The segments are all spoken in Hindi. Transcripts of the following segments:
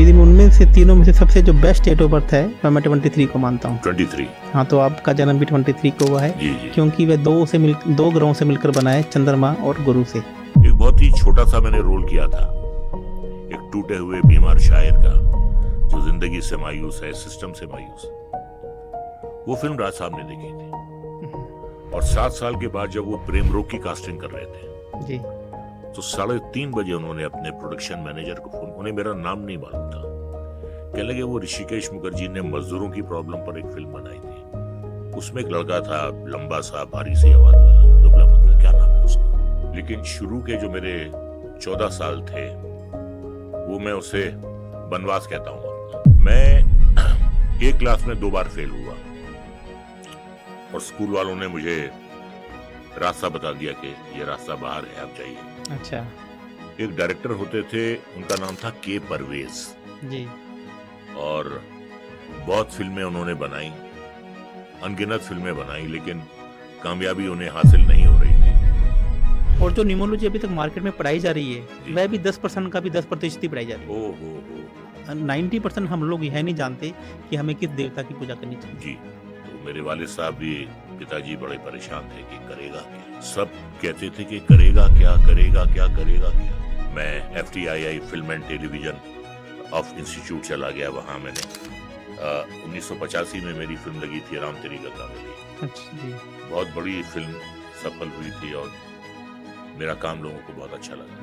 यदि मैं उनमें से तीनों में से सबसे जो बेस्ट डेट ऑफ बर्थ है मैं 23 को मानता हूँ। 23। हाँ, तो आपका जन्म भी 23 को हुआ है। जी जी। क्योंकि वह दो ग्रहों से मिलकर बना है, चंद्रमा और गुरु से। एक बहुत ही छोटा सा मैंने रोल किया था, एक टूटे हुए बीमार शायर का जो जिंदगी से मायूस है, सिस्टम से मायूस है। वो फिल्म राज साहब ने देखी थी और 7 साल के बाद जब वो प्रेम रोग की कास्टिंग कर रहे थे जी, तो 3:30 बजे उन्होंने अपने प्रोडक्शन मैनेजर को फोन, उन्हें मेरा नाम नहीं मालूम था, कहने लगे वो ऋषिकेश मुखर्जी ने मजदूरों की प्रॉब्लम पर एक फिल्म बनाई थी, उसमें एक लड़का था लंबा सा भारी सी आवाज वाला, दुबला पतला, क्या नाम है उसका। लेकिन शुरू के जो मेरे 14 साल थे वो मैं उसे वनवास कहता हूँ। मैं एक क्लास में 2 बार फेल हुआ और स्कूल वालों ने मुझे रास्ता बता दिया कि ये रास्ता बाहर है, आप जाइए। अच्छा एक डायरेक्टर होते थे, उनका नाम था के परवेज जी। और बहुत फिल्में उन्होंने बनाई, अनगिनत फिल्में बनाई, लेकिन कामयाबी उन्हें हासिल नहीं हो रही थी। और जो न्यूमरोलॉजी अभी तक मार्केट में पढ़ाई जा रही है वह भी 10% का भी 10% ही पढ़ाई जा रही है। ओहो 90% हम लोग यह नहीं जानते कि हमें किस देवता की पूजा करनी चाहिए। जी। तो मेरे वालिद साहब भी, पिताजी बड़े परेशान थे कि करेगा क्या, सब कहते थे कि करेगा क्या करेगा क्या करेगा क्या। मैं FTII film and television of institute चला गया, वहां मैंने 1985 में मेरी फिल्म लगी थी राम तेरी गंगा मेली। अच्छा जी। बहुत बड़ी फिल्म सफल हुई थी और मेरा काम लोगों को बहुत अच्छा लगा।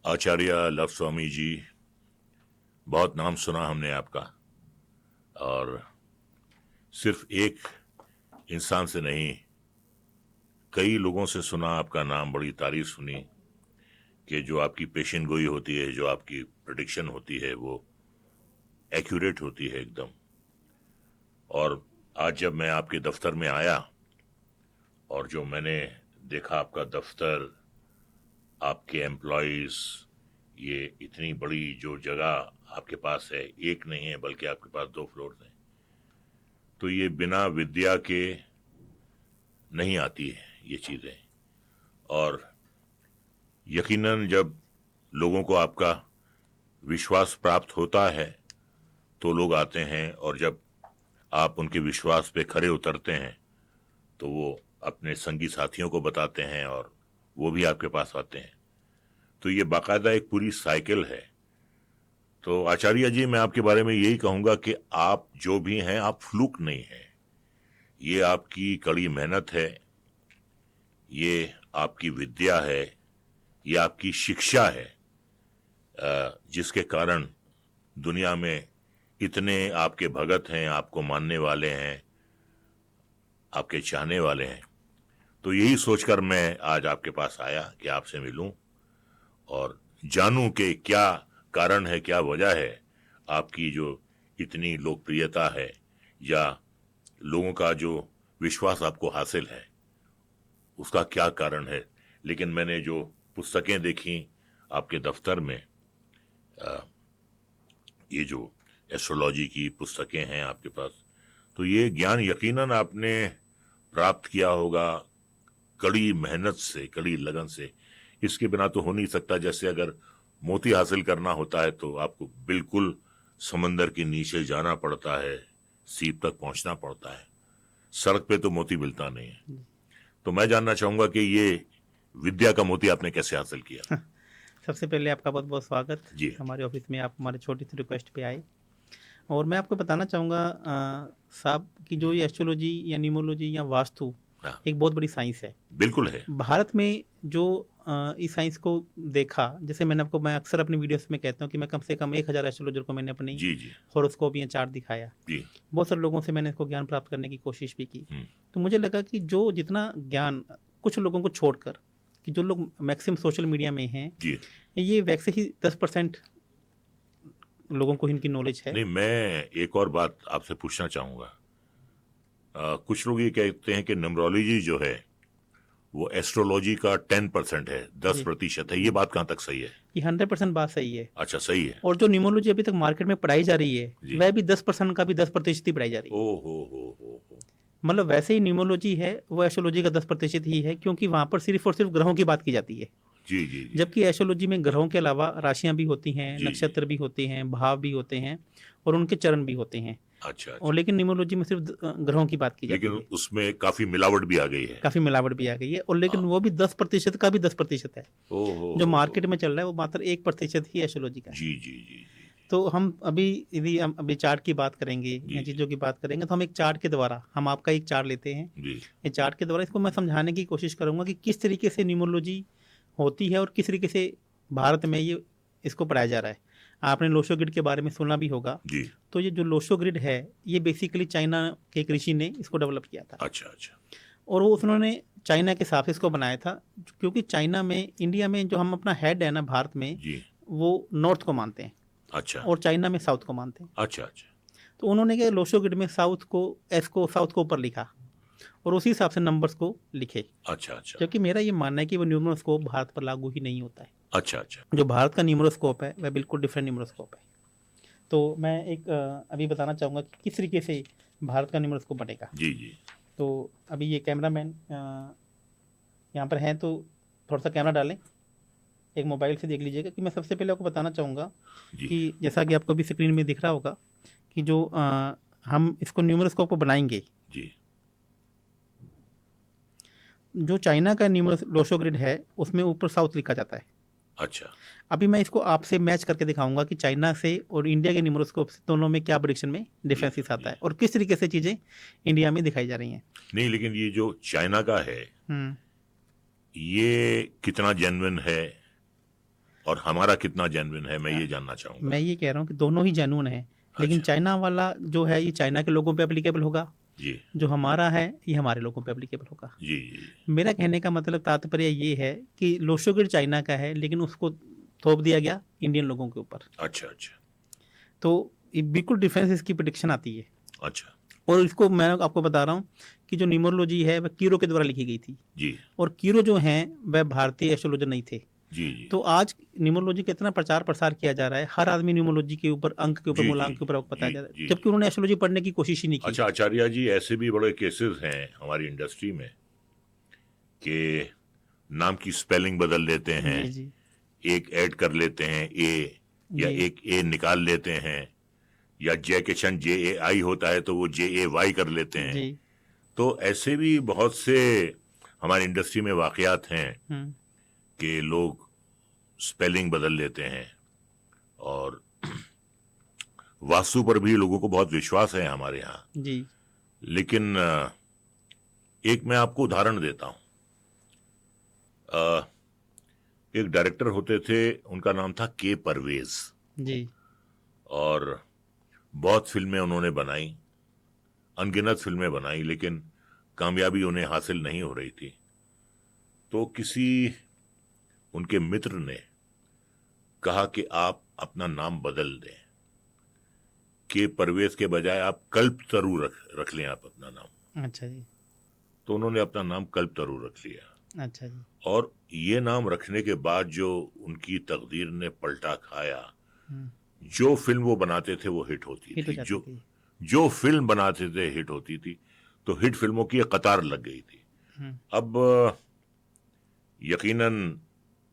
आचार्य लव स्वामी जी, बहुत नाम सुना हमने आपका, और सिर्फ एक इंसान से नहीं कई लोगों से सुना आपका नाम, बड़ी तारीफ सुनी कि जो आपकी पेशेंट गोई होती है, जो आपकी प्रेडिक्शन होती है वो एक्यूरेट होती है एकदम। और आज जब मैं आपके दफ्तर में आया और जो मैंने देखा आपका दफ्तर, आपके एम्प्लॉयज, ये इतनी बड़ी जो जगह आपके पास है, एक नहीं है बल्कि आपके पास 2 फ्लोर हैं, तो ये बिना विद्या के नहीं आती है ये चीज़ें। और यकीनन जब लोगों को आपका विश्वास प्राप्त होता है तो लोग आते हैं, और जब आप उनके विश्वास पे खरे उतरते हैं तो वो अपने संगी साथियों को बताते हैं और वो भी आपके पास आते हैं। तो ये बाकायदा एक पूरी साइकिल है। तो आचार्य जी, मैं आपके बारे में यही कहूँगा कि आप जो भी हैं, आप फ्लूक नहीं हैं, ये आपकी कड़ी मेहनत है, ये आपकी विद्या है, ये आपकी शिक्षा है, जिसके कारण दुनिया में इतने आपके भगत हैं, आपको मानने वाले हैं, आपके चाहने वाले हैं। तो यही सोचकर मैं आज आपके पास आया कि आपसे मिलूं और जानूं कि क्या कारण है, क्या वजह है आपकी जो इतनी लोकप्रियता है, या लोगों का जो विश्वास आपको हासिल है उसका क्या कारण है। लेकिन मैंने जो पुस्तकें देखी आपके दफ्तर में, ये जो एस्ट्रोलॉजी की पुस्तकें हैं आपके पास, तो ये ज्ञान यकीनन आपने प्राप्त किया होगा कड़ी मेहनत से, कड़ी लगन से। इसके बिना तो हो नहीं सकता। जैसे अगर मोती हासिल करना होता है तो आपको बिल्कुल समंदर के नीचे जाना पड़ता है, सीप तक पहुंचना पड़ता है, सड़क पे तो मोती मिलता नहीं है। तो मैं जानना चाहूंगा कि ये विद्या का मोती आपने कैसे हासिल किया। सबसे पहले आपका बहुत बहुत स्वागत जी। हमारे ऑफिस में, आप हमारे छोटी सी रिक्वेस्ट पे आए। और मैं आपको बताना चाहूँगा साहब कि जो ये एस्ट्रोलॉजी या न्यूमरोलॉजी या वास्तु हाँ, एक बहुत बड़ी साइंस है। बिल्कुल है। भारत में जो इस साइंस को देखा, जैसे मैं अक्सर अपनी वीडियोस में कहता हूँ कि मैं कम से कम 1000 एस्ट्रोलॉजर को मैंने अपनी जी जी हॉरोस्कोप या चार्ट दिखाया। जी। बहुत सारे लोगों से मैंने इसको ज्ञान प्राप्त करने की कोशिश भी की। तो मुझे लगा कि जो जितना ज्ञान कुछ लोगों को छोड़कर, कि जो लोग मैक्सिमम सोशल मीडिया में हैं, जी। ये वैसे ही 10% लोगों को इनकी नॉलेज है। नहीं, मैं एक और बात आपसे पूछना चाहूंगा। कुछ लोग ये कहते हैं कि न्यूमरोलॉजी जो है वो एस्ट्रोलॉजी का 10% है, 10% है। ये बात कहाँ तक सही है? ये 100% बात सही है। अच्छा, सही है। और जो न्यूमरोलॉजी अभी तक मार्केट में पढ़ाई जा रही है वह भी 10% का भी 10% ही पढ़ाई जा रही है। ओ हो। मतलब वैसे ही न्यूमरोलॉजी है वो एस्ट्रोलॉजी का 10% ही है, क्योंकि वहां पर सिर्फ और सिर्फ ग्रहों की बात की जाती है। जी जी जी। जबकि एस्ट्रोलॉजी में ग्रहों के अलावा राशियां भी होती हैं, जी, नक्षत्र भी होते हैं, भाव भी होते हैं और उनके चरण भी होते हैं। अच्छा और अच्छा। लेकिन न्यूमरोलॉजी में सिर्फ ग्रहों की बात की जाती लेकिन है। उसमें काफी मिलावट भी आ गई है। काफ़ी मिलावट भी आ गई है और लेकिन हाँ। वो भी 10% का भी 10% है। ओ जो हो। मार्केट में चल रहा है वो मात्र 1% ही एस्ट्रोलॉजी का है। जी जी जी जी तो हम अभी यदि हम अभी चार्ट की बात करेंगे जी या जी चीज़ों की बात करेंगे तो हम एक चार्ट के द्वारा हम आपका एक चार्ट लेते हैं। जी ये चार्ट के द्वारा इसको मैं समझाने की कोशिश करूंगा कि किस तरीके से न्यूमरोलॉजी होती है और किस तरीके से भारत में ये इसको पढ़ाया जा रहा है। आपने लोशो ग्रिड के बारे में सुना भी होगा। जी। तो ये जो लोशो ग्रिड है ये बेसिकली चाइना के एक ऋषि ने इसको डेवलप किया था अच्छा अच्छा। और वो उन्होंने चाइना के हिसाब से इसको बनाया था क्योंकि चाइना में इंडिया में जो हम अपना हेड है ना भारत में जी। वो नॉर्थ को मानते हैं अच्छा और चाइना में साउथ को मानते हैं। अच्छा अच्छा। तो उन्होंने क्या लोशो ग्रिड में साउथ को ऊपर लिखा और उसी हिसाब से नंबर्स को लिखे। अच्छा अच्छा। जबकि मेरा ये मानना है कि वो न्यूमरोस्कोप भारत पर लागू ही नहीं होता है। अच्छा अच्छा। जो भारत का न्यूमरोस्कोप है वह बिल्कुल डिफरेंट न्यूमरोस्कोप है। तो मैं एक अभी बताना चाहूँगा कि किस तरीके से भारत का न्यूमरोस्कोप बनेगा। जी जी तो अभी ये कैमरामैन यहाँ पर हैं तो थोड़ा सा कैमरा डालें, एक मोबाइल से देख लीजिएगा कि मैं सबसे पहले आपको बताना चाहूँगा जी कि जैसा कि आपको भी स्क्रीन में दिख रहा होगा कि जो हम इसको न्यूमरोस्कोप को बनाएंगे, जी। जो चाइना का न्यूमरस लोशो ग्रिड है उसमें ऊपर साउथ लिखा जाता है। अच्छा अभी मैं इसको आपसे मैच करके दिखाऊंगा कि चाइना से और इंडिया के न्यूमरोस्कोप से दोनों में क्या प्रेडिक्शन में जी डिफरेंसेस आता जी। है और किस तरीके से चीज़ें इंडिया में दिखाई जा रही हैं। नहीं, लेकिन ये जो चाइना का है हम्म ये कितना जेन्युइन है और हमारा कितना जेन्युइन है, मैं ये जानना चाहूंगा। मैं ये कह रहा हूँ कि दोनों ही जेन्युइन है, लेकिन अच्छा। चाइना वाला जो है ये चाइना के लोगों पे एप्लीकेबल होगा, जी जो हमारा है ये हमारे लोगों पे एप्लीकेबल होगा। जी जी। मेरा कहने का मतलब तात्पर्य ये है कि लोशो ग्रिड चाइना का है लेकिन उसको थोप दिया गया इंडियन लोगों के ऊपर। अच्छा अच्छा। तो ये बिल्कुल डिफरेंस इसकी प्रिडिक्शन आती है। अच्छा। और इसको मैं आपको बता रहा हूँ कि जो न्यूमरोलॉजी है वह कीरो के द्वारा लिखी गई थी जी और कीरो जो हैं वह भारतीय एस्ट्रोलॉजर नहीं थे। जी जी तो आज न्यूमरोलॉजी का इतना प्रचार प्रसार किया जा रहा है, हर आदमी न्यूमरोलॉजी के ऊपर अंक के ऊपर जी जी मूलांक के ऊपर आपको जी बताया जा रहा है, जी। जबकि उन्होंने एस्ट्रोलॉजी पढ़ने की कोशिश ही नहीं की। अच्छा आचार्य जी, ऐसे भी बड़े केसेस हैं हमारी इंडस्ट्री में कि नाम की स्पेलिंग बदल लेते हैं, जी जी एक ऐड कर लेते हैं ए, या जी एक ए निकाल लेते हैं, या जय के क्षण JAI होता है तो वो JAY कर लेते हैं। जी। तो ऐसे भी बहुत से हमारी इंडस्ट्री में वाकयात हैं हम्म कि लोग स्पेलिंग बदल लेते हैं। और वास्तु पर भी लोगों को बहुत विश्वास है हमारे यहाँ। जी लेकिन एक मैं आपको उदाहरण देता हूँ। एक डायरेक्टर होते थे, उनका नाम था के परवेज, जी और बहुत फिल्में उन्होंने बनाई, अनगिनत फिल्में बनाई, लेकिन कामयाबी उन्हें हासिल नहीं हो रही थी। तो किसी उनके मित्र ने कहा कि आप अपना नाम बदल दें, के परवेज के बजाय आप कल्पतरु रख लें आप अपना नाम। अच्छा जी तो उन्होंने अपना नाम कल्पतरु रख लिया। अच्छा जी। और ये नाम रखने के बाद जो उनकी तकदीर ने पलटा खाया, हम्म, जो फिल्म वो बनाते थे वो हिट होती हिट हो थी, जाती थी। जो फिल्म बनाते थे हिट होती थी। तो हिट फिल्मों की एक कतार लग गई थी। हम्म अब यकीनन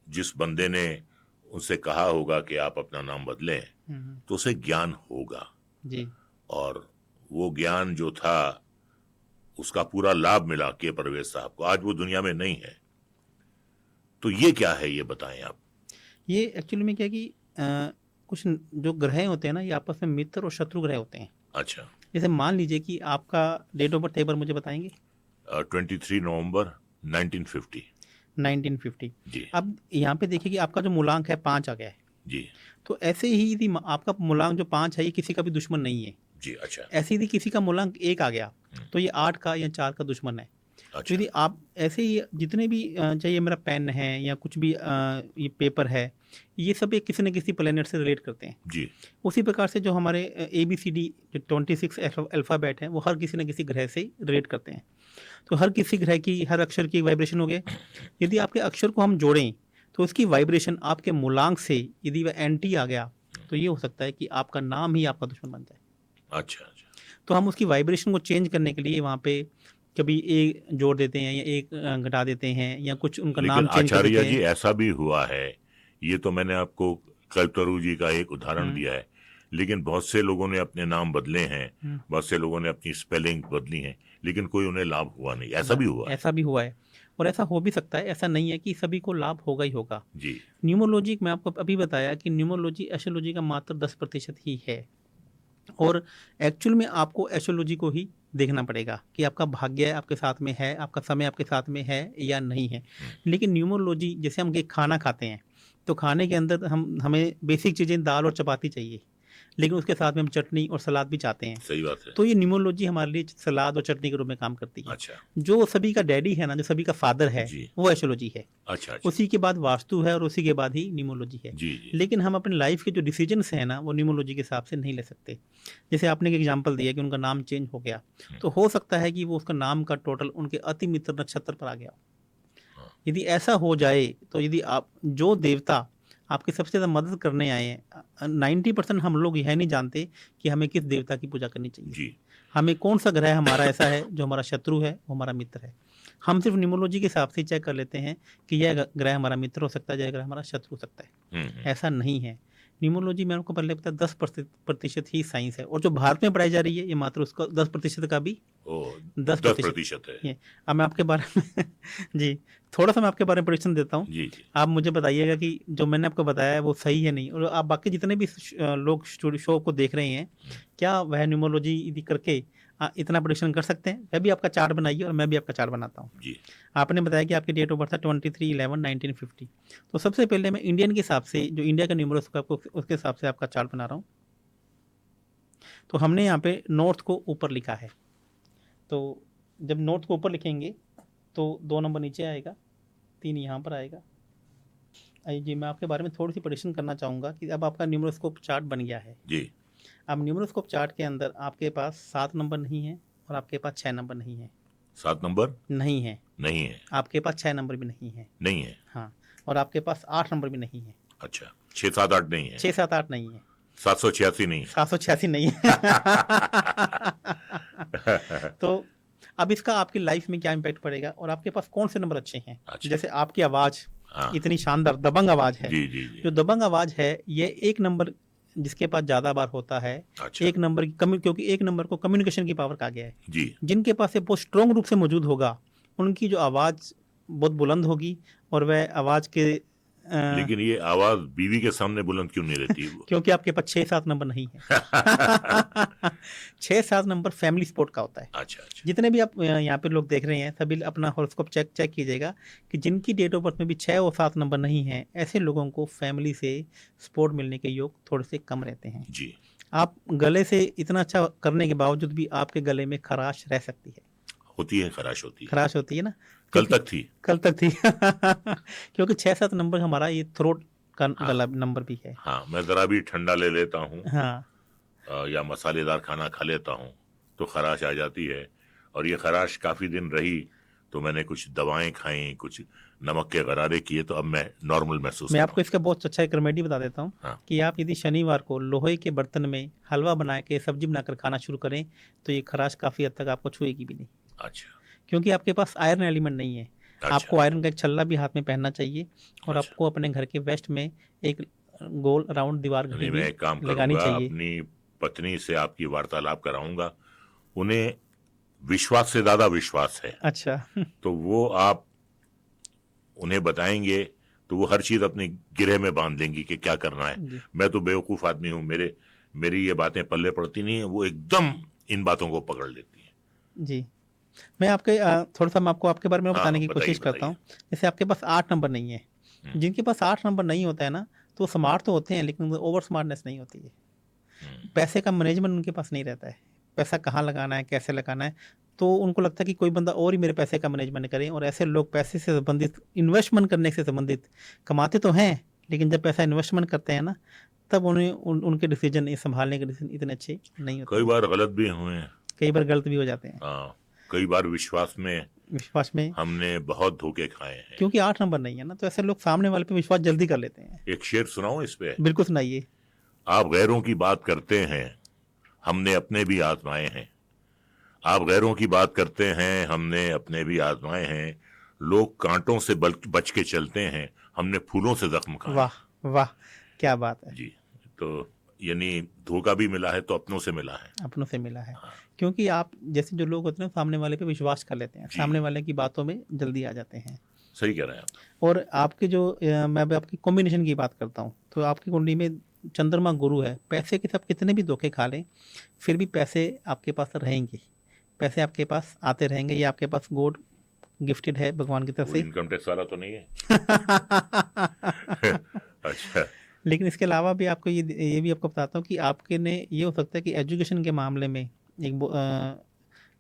जिस बंदे ने उनसे कहा होगा कि आप अपना नाम बदलें, तो उसे ज्ञान होगा, जी और वो ज्ञान जो था उसका पूरा लाभ मिला के परवेज साहब को। आज वो दुनिया में नहीं है। तो ये क्या है, ये बताएं आप। ये एक्चुअली में क्या है कि कुछ जो ग्रह होते हैं ना ये आपस में मित्र और शत्रु ग्रह होते हैं। अच्छा। जैसे मान लीजिए कि आपका डेट ऑफ बर्थ एक बार मुझे बताएंगे। 23 नवंबर 1950। 1950। जी अब यहाँ पे देखिए कि आपका जो मूलांक है 5 आ गया है। जी तो ऐसे ही यदि आपका मूलांक जो 5 है ये किसी का भी दुश्मन नहीं है। जी। अच्छा ऐसे यदि किसी का मूलांक 1 आ गया तो ये 8 का या 4 का दुश्मन है। तो अच्छा। यदि आप ऐसे ही जितने भी चाहे मेरा पेन है या कुछ भी ये पेपर है, ये सब एक किसी न किसी प्लेनेट से रिलेट करते हैं। जी उसी प्रकार से जो हमारे ABCD जो 26 अल्फ़ाबेट हैं वो हर किसी न किसी ग्रह से रिलेट करते हैं। तो हर किसी ग्रह की हर अक्षर की वाइब्रेशन हो गए। यदि आपके अक्षर को हम जोड़ें तो उसकी वाइब्रेशन आपके मूलांक से यदि वह एंटी आ गया तो ये हो सकता है कि आपका नाम ही आपका दुश्मन बन जाए। अच्छा अच्छा। तो हम उसकी वाइब्रेशन को चेंज करने के लिए वहाँ पे कभी एक जोड़ देते हैं या एक घटा देते हैं या कुछ उनका लेकिन नाम चेंज कर आचार्य देते जी हैं। ऐसा भी हुआ है, ये तो मैंने आपको कल्पतरु जी का एक उदाहरण दिया है, लेकिन बहुत से लोगों ने अपने नाम बदले हैं, बहुत से लोगों ने अपनी स्पेलिंग बदली है, लेकिन कोई उन्हें लाभ हुआ नहीं, ऐसा भी हुआ है। ऐसा भी हुआ है और ऐसा हो भी सकता है, ऐसा नहीं है कि सभी को लाभ होगा ही होगा। जी न्यूमरोलॉजी मैं आपको अभी बताया कि न्यूमरोलॉजी एस्ट्रोलॉजी का मात्र 10% ही है और एक्चुअल में आपको एस्ट्रोलॉजी को ही देखना पड़ेगा कि आपका भाग्य आपके साथ में है, आपका समय आपके साथ में है या नहीं है। लेकिन न्यूमरोलॉजी, जैसे हम एक खाना खाते हैं तो खाने के अंदर हमें बेसिक चीज़ें दाल और चपाती चाहिए, लेकिन उसके साथ में हम चटनी और सलाद भी चाहते हैं। सही बात है। तो ये न्यूमरोलॉजी हमारे लिए सलाद और चटनी के रूप में काम करती है। अच्छा जो सभी का डैडी है ना, जो सभी का फादर है, जी। वो एस्ट्रोलॉजी है। अच्छा अच्छा उसी के बाद वास्तु है और उसी के बाद ही न्यूमरोलॉजी है। जी जी लेकिन हम अपने लाइफ के जो डिसीजंस हैं ना, वो न्यूमरोलॉजी के हिसाब से नहीं ले सकते। जैसे आपने एक एग्जांपल दिया कि उनका नाम चेंज हो गया, तो हो सकता है कि वो उसका नाम का टोटल उनके अति मित्र नक्षत्र पर आ गया हो। यदि ऐसा हो जाए तो यदि आप जो देवता आपकी सबसे ज़्यादा मदद करने आए हैं, 90% हम लोग यह नहीं जानते कि हमें किस देवता की पूजा करनी चाहिए। जी हमें कौन सा ग्रह हमारा ऐसा है जो हमारा शत्रु है, वो हमारा मित्र है। हम सिर्फ न्यूमरोलॉजी के हिसाब से चेक कर लेते हैं कि यह ग्रह हमारा मित्र हो सकता है, यह ग्रह हमारा शत्रु हो सकता है। ऐसा नहीं है। न्यूमरोलॉजी में आपको पहले पता 10% ही साइंस है और जो भारत में पढ़ाई जा रही है ये मात्र उसका 10% का भी 10% है। अब मैं आपके बारे में जी थोड़ा सा मैं आपके बारे में प्रेडिक्शन देता हूँ। जी जी आप मुझे बताइएगा कि जो मैंने आपको बताया है वो सही है नहीं, और आप बाकी जितने भी लोग शो को देख रहे हैं, क्या वह न्यूमरोलॉजी करके इतना प्रेडिक्शन कर सकते हैं? मैं भी आपका चार्ट बनाइए और मैं भी आपका चार्ट बनाता हूँ। जी आपने बताया कि आपकी डेट ऑफ बर्थ है 23/11/1950। तो सबसे पहले मैं इंडियन के हिसाब से, जो इंडिया का न्यूमरोस्कोप आपको उसके हिसाब से आपका चार्ट बना रहा हूँ। तो हमने यहाँ पे नॉर्थ को ऊपर लिखा है, तो जब नॉर्थ को ऊपर लिखेंगे तो 2 नंबर नीचे आएगा, 3 यहाँ पर आएगा। आइए जी, मैं आपके बारे में थोड़ी सी प्रेडिक्शन करना चाहूँगा कि अब आपका न्यूमरोस्कोप चार्ट बन गया है। जी अब न्यूमरोस्कोप चार्ट के अंदर आपके पास 7 नंबर नहीं है और आपके पास 6 नंबर नहीं है। 7 नंबर नहीं है। नहीं है। आपके पास 6 नंबर भी नहीं है। नहीं है। हाँ, और आपके पास 8 नंबर भी नहीं है। अच्छा 6 7 8 नहीं है। 6 7 8 नहीं है। 786 नहीं है। 786 नहीं है। तो अब इसका आपकी लाइफ में क्या इम्पैक्ट पड़ेगा और आपके पास कौन से नंबर अच्छे हैं? अच्छा। जैसे आपकी आवाज़ हाँ। इतनी शानदार दबंग आवाज़ है। जी जी जी जो दबंग आवाज़ है, ये एक नंबर जिसके पास ज़्यादा बार होता है, अच्छा एक नंबर की क्योंकि एक नंबर को कम्युनिकेशन की पावर कहा गया है। जी जिनके पास ये बहुत स्ट्रॉन्ग रूप से मौजूद होगा, उनकी जो आवाज़ बहुत बुलंद होगी और वह आवाज़ के लेकिन ये आवाज बीवी के सामने बुलंद क्यों नहीं रहती वो? क्योंकि आपके पास 6 7 नंबर नहीं है। 6 7 नंबर फैमिली सपोर्ट का होता है। अच्छा अच्छा जितने भी आप यहाँ पे लोग देख रहे हैं, सभी अपना हॉरोस्कोप चेक कीजिएगा कि जिनकी डेट ऑफ बर्थ में भी 6 और 7 नंबर नहीं है, ऐसे लोगों को फैमिली से सपोर्ट मिलने के योग थोड़े से कम रहते हैं। जी आप गले से इतना अच्छा करने के बावजूद भी आपके गले में खराश रह सकती है। होती है, खराश होती है। खराश होती है ना, कल तक थी। कल तक थी। क्योंकि 6 7 नंबर हमारा ये थ्रोट का गला नंबर भी है। हाँ, मैं जरा भी ठंडा ले लेता हूँ हाँ, या मसालेदार खाना खा लेता हूँ तो खराश आ जाती है, और ये खराश काफी दिन रही तो मैंने कुछ दवाएं खाई, कुछ नमक के गरारे किए, तो अब मैं नॉर्मल महसूस मैं कर आपको इसका बहुत अच्छा एक रेमेडी बता देता हूँ। हाँ। कि आप यदि शनिवार को लोहे के बर्तन में हलवा बना के सब्जी बनाकर खाना शुरू करें तो ये खराश काफ़ी हद तक आपको छुएगी भी नहीं, अच्छा क्योंकि आपके पास आयरन एलिमेंट नहीं है। अच्छा। आपको आयरन का एक छल्ला भी हाथ में पहनना चाहिए और अच्छा। आपको अपने घर के वेस्ट में एक गोल राउंड दीवार घड़ी मैं एक काम भी लगानी करूंगा, चाहिए। अपनी पत्नी से आपकी वार्तालाप कराऊंगा, उन्हें विश्वास से ज्यादा विश्वास है, अच्छा। तो वो आप उन्हें बताएंगे तो वो हर चीज अपनी गिरह में बांध देंगी कि क्या करना है। जी। मैं तो बेवकूफ आदमी हूँ, मेरी ये बातें पल्ले पड़ती नहीं है, वो एकदम इन बातों को पकड़ लेती है। जी, मैं आपके थोड़ा सा मैं आपको आपके बारे में हाँ, बताने की बताइए, कोशिश करता हूँ। बताइए। जैसे आपके पास 8 नंबर नहीं है, जिनके पास 8 नंबर नहीं होता है ना, तो स्मार्ट तो होते हैं लेकिन ओवर स्मार्टनेस नहीं होती है। पैसे का मैनेजमेंट उनके पास नहीं रहता है, पैसा कहाँ लगाना है, कैसे लगाना है, तो उनको लगता है कि कोई बंदा और ही मेरे पैसे का मैनेजमेंट करे। और ऐसे लोग पैसे से संबंधित, इन्वेस्टमेंट करने से संबंधित कमाते तो हैं, लेकिन जब पैसा इन्वेस्टमेंट करते हैं ना, तब उन्हें उनके डिसीजन संभालने के डिसीजन इतने अच्छे नहीं होते। कई बार गलत भी हुए हैं, कई बार गलत भी हो जाते हैं। हाँ, कई बार विश्वास में हमने बहुत धोखे खाए हैं, क्योंकि 8 नंबर नहीं है ना, तो ऐसे लोग सामने वाले पे विश्वास जल्दी कर लेते हैं। एक शेर सुनाओ इस पे? बिल्कुल सुनाइए। आप गैरों की बात करते हैं, हमने अपने भी आजमाए हैं, आप गैरों की बात करते हैं, हमने अपने भी आजमाए हैं। लोग कांटों से बच के चलते हैं, हमने फूलों से जख्म खाए। वाह वाह, क्या बात है। जी। तो यानी धोखा भी मिला है तो अपनों से मिला है। अपनों से मिला है। हाँ। क्योंकि आप जैसे जो लोग होते हैं ना, सामने वाले पे विश्वास कर लेते हैं, जी। सामने वाले की बातों में जल्दी आ जाते हैं। सही कह रहे हैं आप। और आपके जो मैं अभी आपकी कॉम्बिनेशन की बात करता हूँ, तो आपकी कुंडली में चंद्रमा गुरु है। पैसे के साथ कितने भी धोखे खा लें, फिर भी पैसे आपके पास रहेंगे, पैसे आपके पास आते रहेंगे। ये आपके पास गॉड गिफ्टेड है भगवान की तरफ वो से। इनकम टैक्स वाला तो नहीं है? अच्छा। लेकिन इसके अलावा भी आपको ये भी आपको बताता हूँ कि आपके ने ये हो सकता है कि एजुकेशन के मामले में एक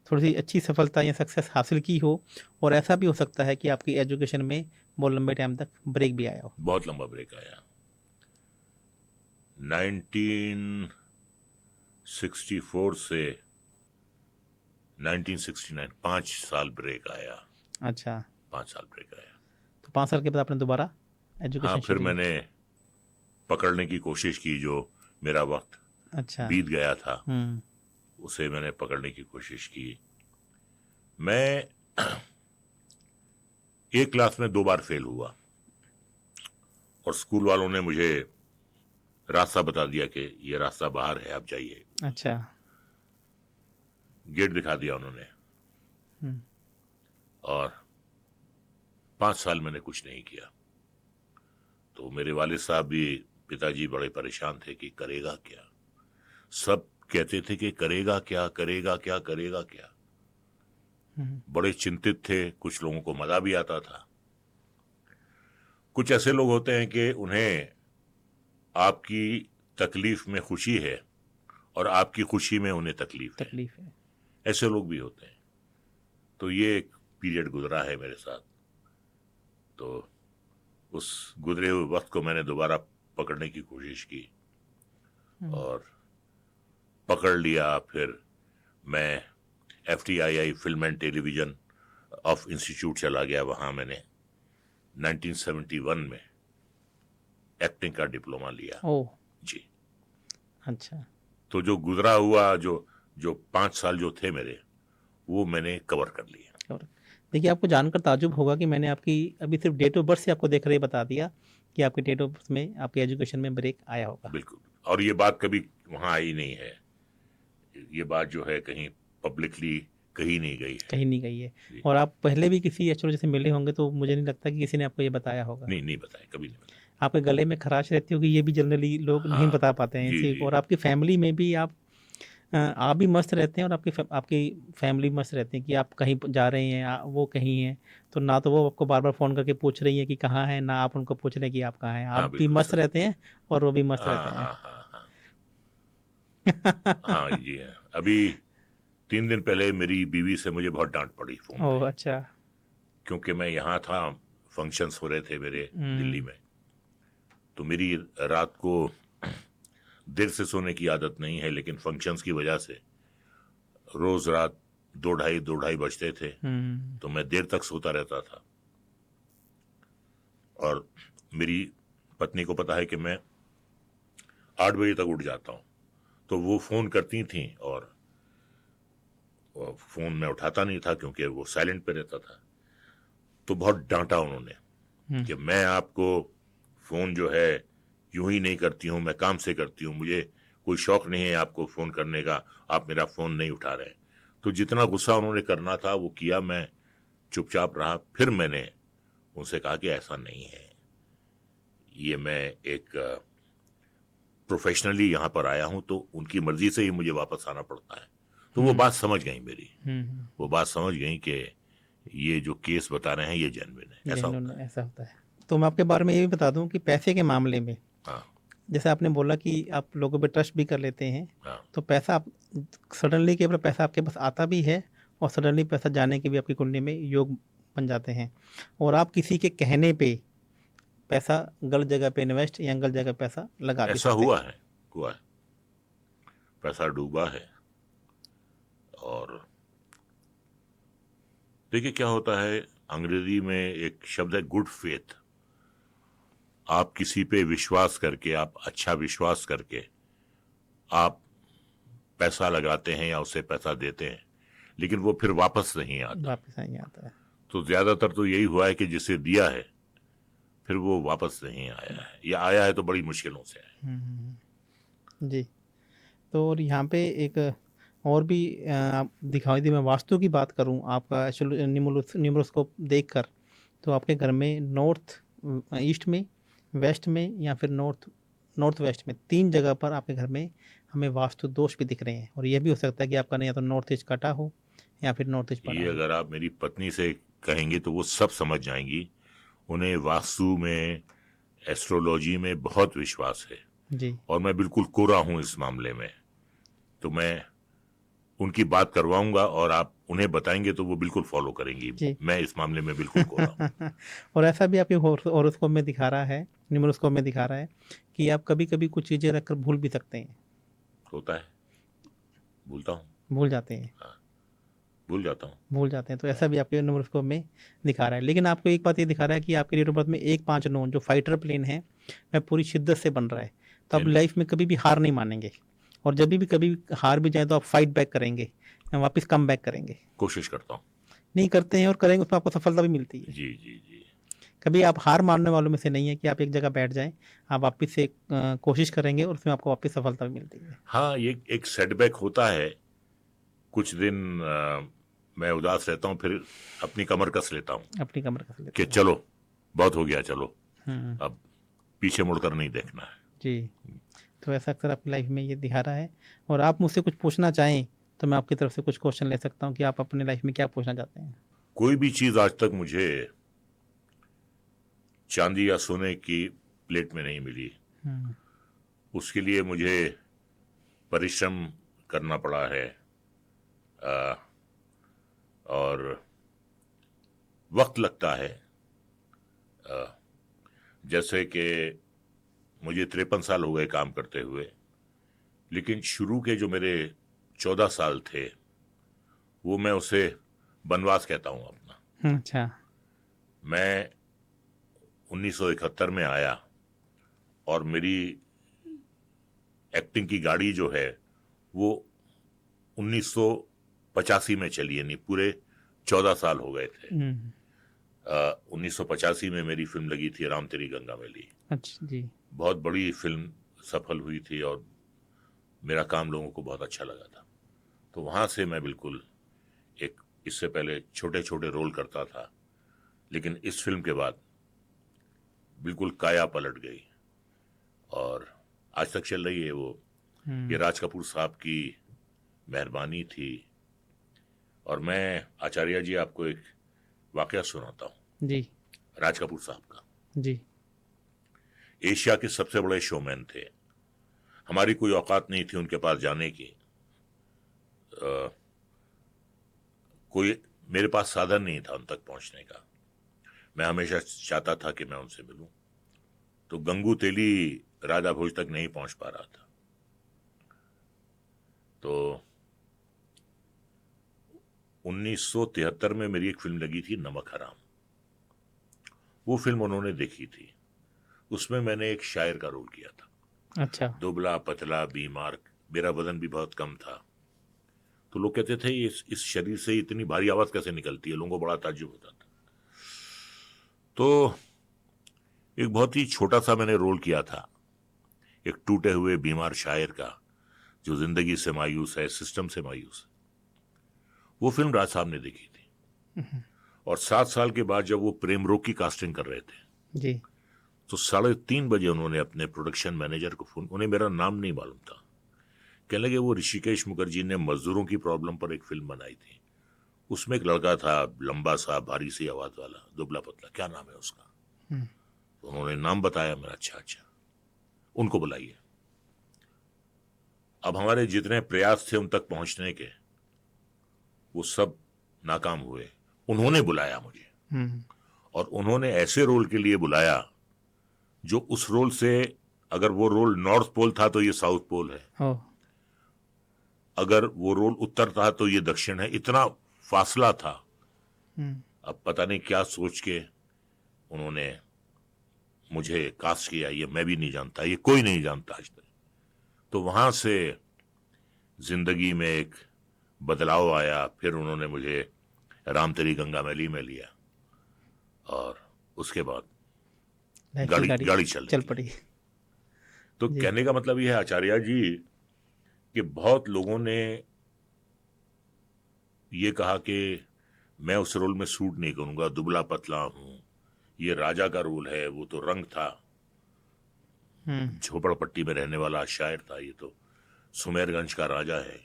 थोड़ी सी अच्छी सफलता या सक्सेस हासिल की हो, और ऐसा भी हो सकता है कि आपकी एजुकेशन में बहुत लंबे टाइम तक ब्रेक भी आया हो। बहुत लंबा ब्रेक आया। 1964 से 1969, 5 साल ब्रेक आया। अच्छा, 5 साल ब्रेक आया। तो 5 साल के बाद आपने दोबारा हाँ, एजुकेशन फिर शुरू मैंने पकड़ने की कोशिश की। जो मेरा वक्त अच्छा। बीत गया था हम्म। उसे मैंने पकड़ने की कोशिश की। मैं एक क्लास में 2 बार फेल हुआ और स्कूल वालों ने मुझे रास्ता बता दिया कि ये रास्ता बाहर है, आप जाइए। अच्छा। गेट दिखा दिया उन्होंने। हम्म। और 5 साल मैंने कुछ नहीं किया। तो मेरे वालिद साहब भी, पिताजी बड़े परेशान थे कि करेगा क्या। सब कहते थे कि करेगा क्या, करेगा क्या, करेगा क्या। बड़े चिंतित थे। कुछ लोगों को मजा भी आता था। कुछ ऐसे लोग होते हैं कि उन्हें आपकी तकलीफ में खुशी है और आपकी खुशी में उन्हें तकलीफ है। तकलीफ है। ऐसे लोग भी होते हैं। तो ये एक पीरियड गुजरा है मेरे साथ। तो उस गुजरे हुए वक्त को मैंने दोबारा पकड़ने की कोशिश की और पकड़ लिया। फिर मैं FTII film and television of institute चला गया। वहाँ मैंने 1971 में एक्टिंग का डिप्लोमा लिया। ओह, जी। अच्छा। तो जो गुजरा हुआ, जो जो 5 साल जो थे मेरे, वो मैंने कवर कर लिया। और देखिए, आपको जानकर ताजुब होगा कि मैंने आपकी अभी सिर्फ डेट ऑफ बर्थ से आपको देख रहे ही बता दिया कि आपके डेट ऑफ बर्थ में आपके एजुकेशन में ब्रेक आया होगा। बिल्कुल। और ये बात कभी वहाँ आई नहीं है। ये बात जो है कहीं पब्लिकली कहीं नहीं गई है। कहीं नहीं गई है। जी। और आप पहले भी किसी एस्ट्रोलॉजर से मिले होंगे, तो मुझे नहीं लगता कि किसी ने आपको ये बताया होगा। नहीं, नहीं बताया, कभी नहीं बताया। आपके गले में खराश रहती होगी, ये भी जनरली लोग नहीं हाँ। बता पाते हैं जी, इसी। जी। और आपकी फैमिली में भी आप भी मस्त रहते हैं, और आपकी फैमिली मस्त रहती है कि आप कहीं जा रहे हैं, वो कहीं हैं, तो ना तो वो आपको बार बार फ़ोन करके पूछ रही है कि कहाँ है, ना आप उनको पूछ रहे हैं कि आप कहाँ हैं। हाँ, आप भी बिल्कुल मस्त सर। रहते हैं और वो भी मस्त हाँ, रहते हैं। हाँ, हाँ, हाँ। हाँ जी, हाँ। अभी 3 दिन पहले मेरी बीवी से मुझे बहुत डांट पड़ी फोन पे, ओह, अच्छा। क्योंकि मैं यहाँ था, फंक्शंस हो रहे थे मेरे दिल्ली में। तो मेरी रात को देर से सोने की आदत नहीं है, लेकिन फंक्शंस की वजह से रोज रात 2 ढाई बजते थे। तो मैं देर तक सोता रहता था। और मेरी पत्नी को पता है कि मैं 8 बजे तक उठ जाता हूँ। तो वो फोन करती थी और फोन मैं उठाता नहीं था क्योंकि वो साइलेंट पे रहता था। तो बहुत डांटा उन्होंने कि मैं आपको फोन जो है यूं ही नहीं करती हूँ, मैं काम से करती हूँ, मुझे कोई शौक नहीं है आपको फोन करने का, आप मेरा फोन नहीं उठा रहे। तो जितना गुस्सा उन्होंने करना था वो किया, मैं चुपचाप रहा। फिर मैंने उनसे कहा कि ऐसा नहीं है, ये मैं एक प्रोफेशनली यहाँ पर आया हूँ, तो उनकी मर्जी से ही मुझे वापस आना पड़ता है। तो वो बात समझ गई मेरी। वो बात समझ गई कि ये जो केस बता रहे हैं ये जेन्युइन है। ऐसा होता है। ऐसा होता है। तो मैं आपके बारे में ये भी बता दूं कि पैसे के मामले में, हाँ, जैसे आपने बोला कि आप लोगों पे ट्रस्ट भी कर लेते हैं, हाँ। तो पैसा आप सडनली के पैसा आपके पास आता भी है, और सडनली पैसा जाने के भी आपकी कुंडली में योग बन जाते हैं। और आप किसी के कहने पे पैसा गलत जगह पे इन्वेस्ट या गलत जगह पैसा लगा भी ऐसा सकते हुआ हैं। है, हुआ है। पैसा डूबा है। और देखिए क्या होता है, अंग्रेजी में एक शब्द है गुड फेथ। आप किसी पे विश्वास करके, आप अच्छा विश्वास करके आप पैसा लगाते हैं या उसे पैसा देते हैं, लेकिन वो फिर वापस नहीं आता। वापस नहीं आता है। तो ज्यादातर तो यही हुआ है कि जिसे दिया है फिर वो वापस नहीं आया है, या आया है तो बड़ी मुश्किलों से आया जी। तो और यहाँ पे एक और भी आप दिखाई दी, मैं वास्तु की बात करूँ आपका एक्चुअली न्यूमरोस्कोप देखकर, तो आपके घर में नॉर्थ ईस्ट में, वेस्ट में या फिर नॉर्थ वेस्ट में, 3 जगह पर आपके घर में हमें वास्तु दोष भी दिख रहे हैं। और ये भी हो सकता है कि आपका या तो नॉर्थ ईस्ट कटा हो या फिर नॉर्थ ईस्ट है। पड़ा ये हो। अगर आप मेरी पत्नी से कहेंगे तो वो सब समझ जाएंगी। उन्हें वास्तु में, एस्ट्रोलॉजी में बहुत विश्वास है जी और मैं बिल्कुल कोरा हूं इस मामले में। तो मैं उनकी बात करवाऊंगा और आप उन्हें बताएंगे तो वो बिल्कुल फॉलो करेंगी। जी। मैं इस मामले में बिल्कुल कोरा हूं। और ऐसा भी आपके हॉरोस्कोप में दिखा रहा है, न्यूमरोस्कोप में दिखा रहा है कि आप कभी कभी कुछ चीज़ें रखकर भूल भी सकते हैं। होता है, भूलता हूं। भूल जाते हैं। भूल जाता हूं। भूल जाते हैं, तो ऐसा भी आपके न्यूमरोस्कोप में दिखा रहा है। लेकिन आपको एक बात ये दिखा रहा है कि आपके डेट ऑफ बर्थ में 1 5 9 जो फाइटर प्लेन है वह पूरी शिद्दत से बन रहा है। तो आप लाइफ में कभी भी हार नहीं मानेंगे, और जब भी कभी हार भी जाए तो आप फाइट बैक करेंगे, वापस कम बैक करेंगे। कोशिश करता हूं। नहीं करते हैं और करेंगे, उसमें आपको सफलता भी मिलती है। जी जी जी। कभी आप हार मानने वालों में से नहीं है कि आप एक जगह बैठ जाएं, आप वापस से कोशिश करेंगे और उसमें आपको वापस सफलता भी मिलती है। हाँ, ये एक सेटबैक होता है। कुछ दिन मैं उदास रहता हूँ, फिर अपनी कमर कस लेता हूँ अपनी कमर कस लेते कि हैं। चलो बहुत हो गया, चलो हम्म, अब पीछे मुड़कर नहीं देखना है। जी। तो ऐसा अक्सर आपकी लाइफ में ये दिखा रहा है। और आप मुझसे कुछ पूछना चाहें तो मैं आपकी तरफ से कुछ क्वेश्चन ले सकता हूँ कि आप अपनी लाइफ में क्या पूछना चाहते हैं। कोई भी चीज आज तक मुझे चांदी या सोने की प्लेट में नहीं मिली। हम्म, उसके लिए मुझे परिश्रम करना पड़ा है और वक्त लगता है। जैसे कि मुझे 53 साल हो गए काम करते हुए, लेकिन शुरू के जो मेरे 14 साल थे वो मैं उसे वनवास कहता हूं अपना। अच्छा। मैं 1971 में आया और मेरी एक्टिंग की गाड़ी जो है वो 1985 में चली, यानी पूरे 14 साल हो गए थे। 1985 में मेरी फिल्म लगी थी राम तेरी गंगा मैली। अच्छा जी। बहुत बड़ी फिल्म सफल हुई थी और मेरा काम लोगों को बहुत अच्छा लगा था। तो वहाँ से मैं बिल्कुल एक, इससे पहले छोटे छोटे रोल करता था, लेकिन इस फिल्म के बाद बिल्कुल काया पलट गई और आज तक चल रही है वो। ये राज कपूर साहब की मेहरबानी थी। और मैं आचार्य जी आपको एक वाकया सुनाता हूँ जी राज कपूर साहब का। जी। एशिया के सबसे बड़े शोमैन थे। हमारी कोई औकात नहीं थी उनके पास जाने की। कोई मेरे पास साधन नहीं था उन तक पहुंचने का। मैं हमेशा चाहता था कि मैं उनसे मिलूं, तो गंगू तेली राजा भोज तक नहीं पहुंच पा रहा था। तो 1973 में मेरी एक फिल्म लगी थी नमक हराम। वो फिल्म उन्होंने देखी थी। उसमें मैंने एक शायर का रोल किया था। अच्छा। दुबला पतला बीमार, मेरा वजन भी बहुत कम था। तो लोग कहते थे इस शरीर से इतनी भारी आवाज कैसे निकलती है, लोगों को बड़ा ताज्जुब होता था। तो एक बहुत ही छोटा सा मैंने रोल किया था, एक टूटे हुए बीमार शायर का जो जिंदगी से मायूस है, सिस्टम से मायूस है। वो फिल्म राज साहब ने देखी थी और 7 साल के बाद जब वो प्रेम रोग की कास्टिंग कर रहे थे जी। तो 3:30 बजे उन्होंने अपने प्रोडक्शन मैनेजर को फोन, उन्हें मेरा नाम नहीं मालूम था, कहने लगे वो ऋषिकेश मुखर्जी ने मजदूरों की प्रॉब्लम पर एक फिल्म बनाई थी, उसमें एक लड़का था लंबा सा भारी सी आवाज वाला, दुबला पतला, क्या नाम है उसका? तो उन्होंने नाम बताया मेरा। अच्छा अच्छा, उनको बुलाइए। अब हमारे जितने प्रयास थे उन तक पहुंचने के वो सब नाकाम हुए। उन्होंने बुलाया मुझे और उन्होंने ऐसे रोल के लिए बुलाया जो उस रोल से, अगर वो रोल नॉर्थ पोल था तो ये साउथ पोल है, ओ। अगर वो रोल उत्तर था तो ये दक्षिण है, इतना फासला था। अब पता नहीं क्या सोच के उन्होंने मुझे कास्ट किया, ये मैं भी नहीं जानता, ये कोई नहीं जानता आज तक। तो वहां से जिंदगी में एक बदलाव आया, फिर उन्होंने मुझे रामतरी गंगा मैली में लिया और उसके बाद लाइफ की गाड़ी गाड़ी चल चल रही है। पड़ी। तो जी। कहने का मतलब यह है आचार्य जी कि बहुत लोगों ने ये कहा कि मैं उस रोल में सूट नहीं करूंगा, दुबला पतला हूं, ये राजा का रोल है, वो तो रंग था, झोपड़पट्टी में रहने वाला शायर था, ये तो सुमेरगंज का राजा है।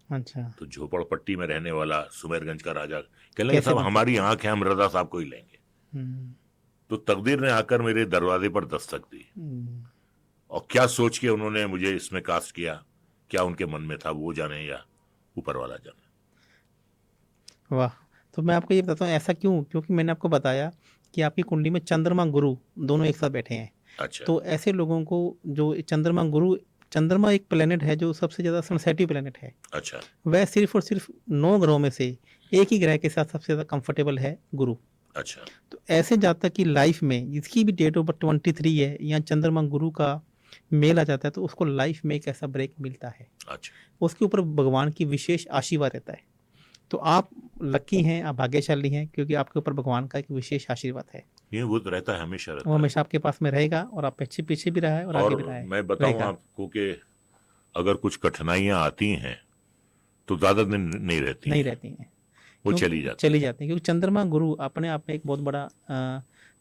अच्छा, तो झोपड़पट्टी में रहने वाला सुमेरगंज का राजा कहने लगे कैसे साहब बन हमारी सकता है? आंख है, हम रजा साहब को ही लेंगे। हम्म, तो तकदीर ने आकर मेरे दरवाजे पर दस्तक दी हम्म, और क्या सोच के उन्होंने मुझे इसमें कास्ट किया, क्या उनके मन में था वो जाने या ऊपर वाला जाने। वाह। तो मैं आपको ये बताता हूँ ऐसा क्यों, क्योंकि मैंने आपको बताया कि आपकी कुंडली में चंद्रमा गुरु दोनों एक साथ बैठे हैं। अच्छा तो ऐसे लोगों को जो चंद्रमा गुरु, चंद्रमा एक प्लेनेट है जो सबसे ज़्यादा सेंसिटिव प्लेनेट है। अच्छा वह सिर्फ और सिर्फ 9 ग्रहों में से एक ही ग्रह के साथ सबसे ज़्यादा कंफर्टेबल है, गुरु। अच्छा तो ऐसे जातक की लाइफ में जिसकी भी डेट ऑफ बर्थ 23 है या चंद्रमा गुरु का मेल आ जाता है, तो उसको लाइफ में एक ऐसा ब्रेक मिलता है, अच्छा उसके ऊपर भगवान की विशेष आशीर्वाद रहता है। तो आप लकी हैं, आप भाग्यशाली हैं, क्योंकि आपके ऊपर भगवान का एक विशेष आशीर्वाद है। ये वो तो रहता है, हमेशा वो रहता है। हमेशा आपके पास में रहेगा और आप पीछे पीछे भी रहा है और आगे भी और रहा है, मैं बताऊं रहेगा। आपको कि अगर कुछ कठिनाइयां आती हैं तो ज्यादा दिन नहीं रहती नहीं हैं, रहती हैं, वो क्योंकि चली जाती चली हैं। जाती हैं, क्योंकि चंद्रमा गुरु अपने आप में एक बहुत बड़ा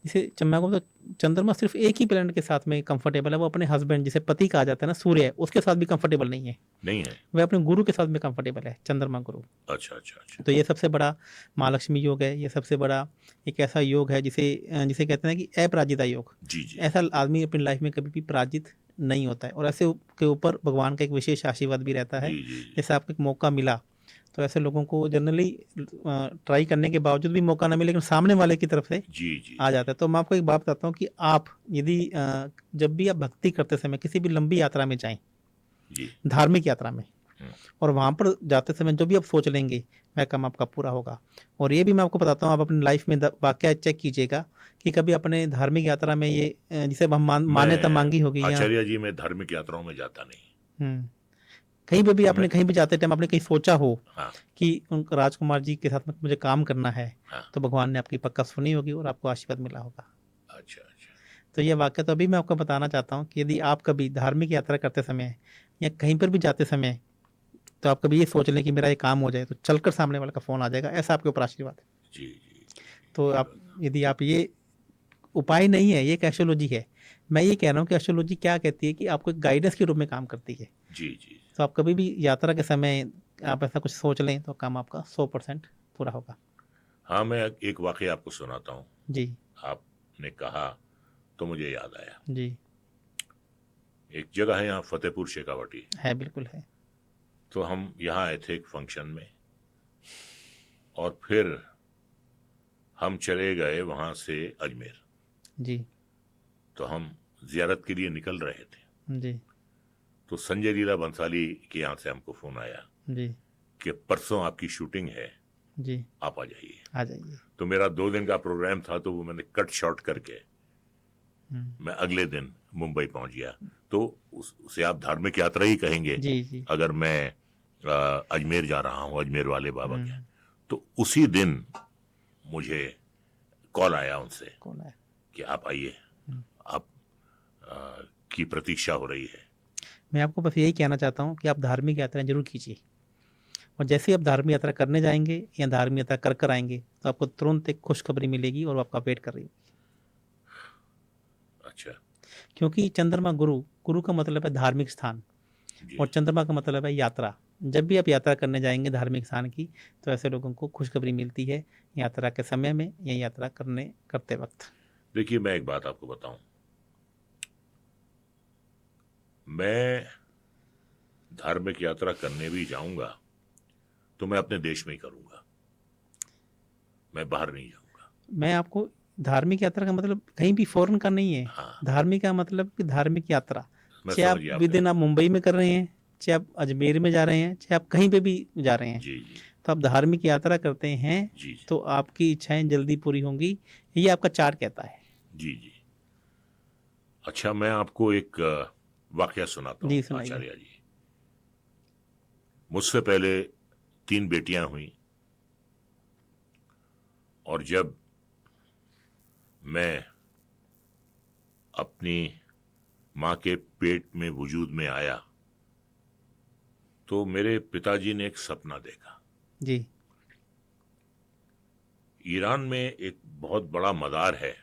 जिसे चंद्रमा को, तो चंद्रमा सिर्फ एक ही प्लेनेट के साथ में कंफर्टेबल है, वो अपने हस्बैंड जिसे पति कहा जाता है ना, सूर्य है, उसके साथ भी कंफर्टेबल नहीं है। नहीं है। वह अपने गुरु के साथ में कंफर्टेबल है, चंद्रमा गुरु। अच्छा अच्छा अच्छा। तो ये सबसे बड़ा महालक्ष्मी योग है, ये सबसे बड़ा एक ऐसा योग है जिसे जिसे कहते हैं कि अपराजिता योग। जी जी ऐसा आदमी अपनी लाइफ में कभी भी पराजित नहीं होता है, और ऐसे के ऊपर भगवान का एक विशेष आशीर्वाद भी रहता है। जी जी जी जैसे आपको एक मौका मिला, तो ऐसे लोगों को जनरली ट्राई करने के बावजूद भी मौका ना मिले, लेकिन सामने वाले की तरफ से जी जी आ जी जाता है। तो मैं आपको एक बात बताता हूँ कि आप यदि जब भी आप भक्ति करते समय किसी भी लंबी यात्रा में जाएं, जी धार्मिक यात्रा में, हम्म, और वहाँ पर जाते समय जो भी आप सोच लेंगे वह काम आपका पूरा होगा। और ये भी मैं आपको बताता हूँ, आप अपनी लाइफ में वाकया चेक कीजिएगा कि कभी अपने धार्मिक यात्रा में ये जिसे हम मान्यता मैं मांगी होगी या आचार्य जी मैं धार्मिक यात्राओं में जाता नहीं। हम्म, कहीं पे भी आपने मैं कहीं भी जाते टाइम आपने कहीं सोचा हो हाँ कि उन राजकुमार जी के साथ में मुझे काम करना है, हाँ तो भगवान ने आपकी पक्का सुनी होगी और आपको आशीर्वाद मिला होगा। अच्छा अच्छा तो ये वाक्य तो अभी मैं आपको बताना चाहता हूँ कि यदि आप कभी धार्मिक यात्रा करते समय या कहीं पर भी जाते समय, तो आप कभी ये सोच लें कि मेरा ये काम हो जाए, तो चलकर सामने वाले का फ़ोन आ जाएगा, ऐसा आपके ऊपर आशीर्वाद है। जी जी जी तो ये आप, बात यदि आप ये उपाय नहीं है, ये एक एस्ट्रोलॉजी है। मैं ये कह रहा हूँ कि एस्ट्रोलॉजी क्या कहती है कि आपको एक गाइडेंस के रूप में काम करती है। जी जी तो आप कभी भी यात्रा के समय आप ऐसा कुछ सोच लें, तो काम आपका 100% पूरा होगा। हाँ मैं एक वाकया आपको सुनाता हूँ। जी। आपने कहा तो मुझे याद आया। जी। एक जगह है यहाँ फतेहपुर शेखावाटी, है, बिल्कुल है। तो हम यहाँ आए थे एक फंक्शन में और फिर हम चले गए वहाँ से अजमेर। जी। तो हम जियारत के लिए निकल रहे थे, जी। तो संजय लीला बंसाली के यहाँ से हमको फ़ोन आया जी। कि परसों आपकी शूटिंग है, जी। आप आ जाइए। आ जाइए। तो मेरा 2 दिन का प्रोग्राम था, तो वो मैंने कट शॉर्ट करके मैं अगले दिन मुंबई पहुंच गया। तो उसे आप धार्मिक यात्रा ही कहेंगे जी। जी। अगर मैं अजमेर जा रहा हूँ, अजमेर वाले बाबा के। हम्म, तो उसी दिन मुझे कॉल आया उनसे कौन है? कि आप आइए, आप की प्रतीक्षा हो रही है। मैं आपको बस यही कहना चाहता हूँ कि आप धार्मिक यात्रा जरूर कीजिए, और जैसे ही आप धार्मिक यात्रा करने जाएंगे या धार्मिक यात्रा कर कर आएंगे, तो आपको तुरंत एक खुशखबरी मिलेगी और वो आपका वेट कर रही होगी। अच्छा क्योंकि चंद्रमा गुरु, गुरु का मतलब है धार्मिक स्थान, जी और चंद्रमा का मतलब है यात्रा। जब भी आप यात्रा करने जाएंगे धार्मिक स्थान की, तो ऐसे लोगों को खुशखबरी मिलती है यात्रा के समय में या यात्रा करते वक्त। देखिए मैं एक बात आपको बताऊं, मैं धार्मिक यात्रा करने भी जाऊंगा तो मैं अपने देश में ही करूंगा, मैं बाहर नहीं जाऊंगा। मैं आपको, धार्मिक यात्रा का मतलब कहीं भी फॉरेन का नहीं है। हाँ धार्मिक का मतलब कि धार्मिक यात्रा, मैं चाहे समझ आप गया आपके विदिन आप मुंबई में कर रहे हैं, चाहे आप अजमेर में जा रहे हैं, चाहे आप कहीं पे भी जा रहे हैं, जी जी तो आप धार्मिक यात्रा करते हैं, जी जी तो आपकी इच्छाएं जल्दी पूरी होंगी, ये आपका चार्ट कहता है। जी जी। अच्छा मैं आपको एक वाकया सुनाता हूँ जी, सुनाइए। आचार्य जी। मुझसे पहले 3 बेटियां हुई, और जब मैं अपनी माँ के पेट में वजूद में आया तो मेरे पिताजी ने एक सपना देखा। जी। ईरान में एक बहुत बड़ा मज़ार है,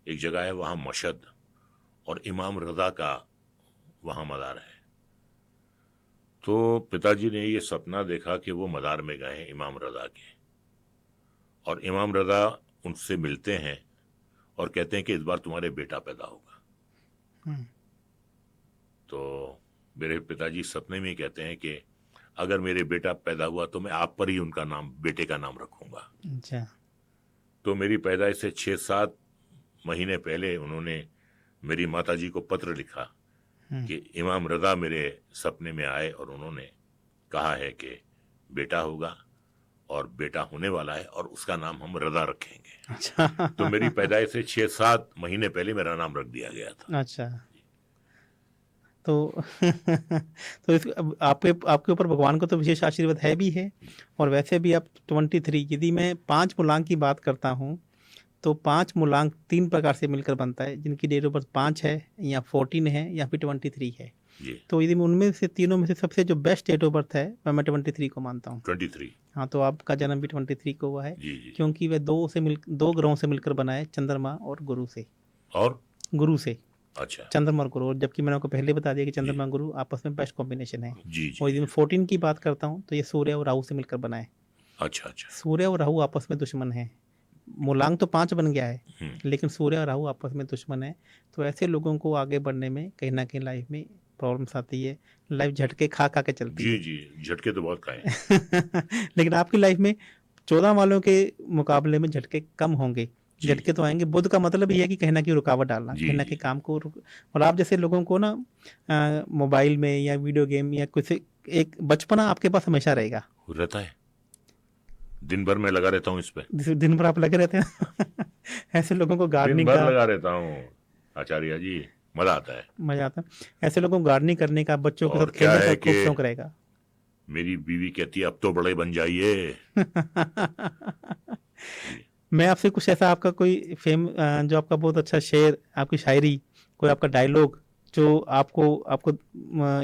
एक जगह है वहाँ मशहद, और इमाम रज़ा का वहाँ मज़ार है। तो पिताजी ने ये सपना देखा कि वो मज़ार में गए हैं इमाम रज़ा के, और इमाम रज़ा उनसे मिलते हैं और कहते हैं कि इस बार तुम्हारे बेटा पैदा होगा। हम्म। तो मेरे पिताजी सपने में ही कहते हैं कि अगर मेरे बेटा पैदा हुआ तो मैं आप पर ही उनका नाम, बेटे का नाम रखूंगा। अच्छा। तो मेरी पैदाइश से 6-7 महीने पहले उन्होंने मेरी माताजी को पत्र लिखा कि इमाम रज़ा मेरे सपने में आए और उन्होंने कहा है कि बेटा होगा और बेटा होने वाला है और उसका नाम हम रज़ा रखेंगे। अच्छा। तो मेरी पैदाइश से 6-7 महीने पहले मेरा नाम रख दिया गया था। अच्छा। तो तो इस अब आपके ऊपर भगवान का तो विशेष आशीर्वाद है भी है, और वैसे भी आप 23, यदि मैं 5 मूलांक की बात करता हूँ तो 5 मूलांक 3 प्रकार से मिलकर बनता है, जिनकी डेट ऑफ बर्थ 5 है या 14 है या फिर 23 है। जी, तो यदि मैं उनमें से तीनों में से सबसे जो बेस्ट डेट ऑफ बर्थ है मैं 23 को मानता हूँ। 23। हाँ, तो आपका जन्म भी 23 को हुआ है, जी जी। क्योंकि वह 2 ग्रहों से मिलकर बना है, चंद्रमा और गुरु से। और गुरु से, अच्छा। चंद्रमा और गुरु, और जबकि मैंने आपको पहले बता दिया कि चंद्रमा गुरु आपस में बेस्ट कॉम्बिनेशन है। जी जी। और यदि मैं 14 की बात करता हूँ तो ये सूर्य और राहु से मिलकर बना है। अच्छा अच्छा। सूर्य और राहु आपस में दुश्मन है। मूलांक तो 5 बन गया है, लेकिन सूर्य और राहु आपस में दुश्मन है। तो ऐसे लोगों को आगे बढ़ने में कहीं ना कहीं लाइफ में प्रॉब्लम्स आती है, लाइफ झटके खा खा के चलती जी है। जी, झटके तो बहुत खाए हैं। लेकिन आपकी लाइफ में 14 वालों के मुकाबले में झटके कम होंगे। जी। झटके तो आएंगे। बुद्ध का मतलब ये है कि कहीं ना कहीं रुकावट डालना, जी कहीं ना जी। कहीं काम को और आप जैसे लोगों को ना मोबाइल में या वीडियो गेम या कुछ, एक बचपना आपके पास हमेशा रहेगा। रहता है, दिन भर मैं लगा रहता हूँ इस पे, दिन भर आप लगे रहते हैं। ऐसे लोगों को दिन गार्डनिंग भर का लगा रहता हूँ आचार्य जी, मजा आता है। मजा आता है। ऐसे लोगों को गार्डनिंग करने का, बच्चों के और साथ क्या खेलने का है खूब कि शौक रहेगा। मेरी बीवी कहती है अब तो बड़े बन जाइए। जी। मैं आपसे कुछ ऐसा, आपका कोई जो आपका बहुत अच्छा शेर, आपकी शायरी, कोई आपका डायलॉग जो आपको आपको